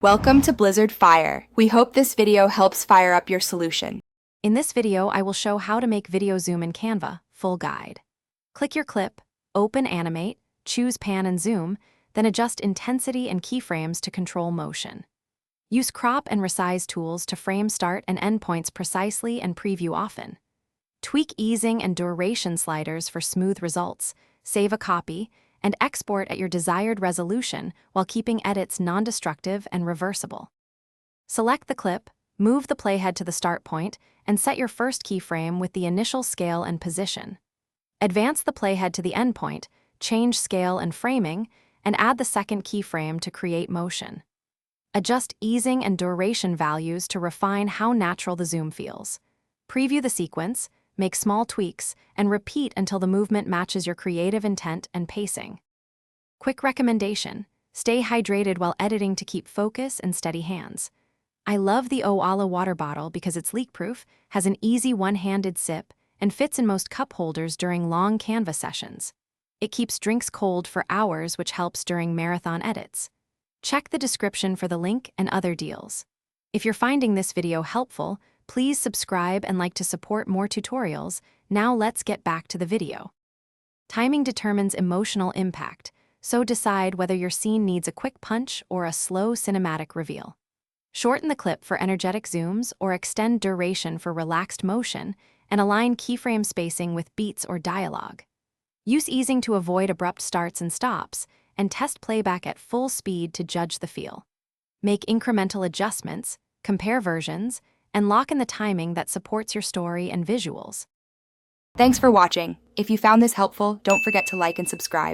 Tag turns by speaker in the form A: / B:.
A: Welcome to Blizzard Fire. We hope this video helps fire up your solution.
B: In this video, I will show how to make video zoom in Canva, full guide. Click your clip, open Animate, choose Pan and Zoom, then adjust intensity and keyframes to control motion. Use crop and resize tools to frame start and end points precisely and preview often. Tweak easing and duration sliders for smooth results, save a copy, and export at your desired resolution while keeping edits non-destructive and reversible. Select the clip, move the playhead to the start point, and set your first keyframe with the initial scale and position. Advance the playhead to the end point, change scale and framing, and add the second keyframe to create motion. Adjust easing and duration values to refine how natural the zoom feels. Preview the sequence, make small tweaks, and repeat until the movement matches your creative intent and pacing. Quick recommendation: stay hydrated while editing to keep focus and steady hands. I love the Oala water bottle because it's leak-proof, has an easy one-handed sip, and fits in most cup holders during long Canva sessions. It keeps drinks cold for hours, which helps during marathon edits. Check the description for the link and other deals. If you're finding this video helpful, please subscribe and like to support more tutorials. Now let's get back to the video. Timing determines emotional impact, so decide whether your scene needs a quick punch or a slow cinematic reveal. Shorten the clip for energetic zooms or extend duration for relaxed motion, and align keyframe spacing with beats or dialogue. Use easing to avoid abrupt starts and stops, and test playback at full speed to judge the feel. Make incremental adjustments, compare versions, and lock in the timing that supports your story and visuals.
A: Thanks for watching. If you found this helpful, don't forget to like and subscribe.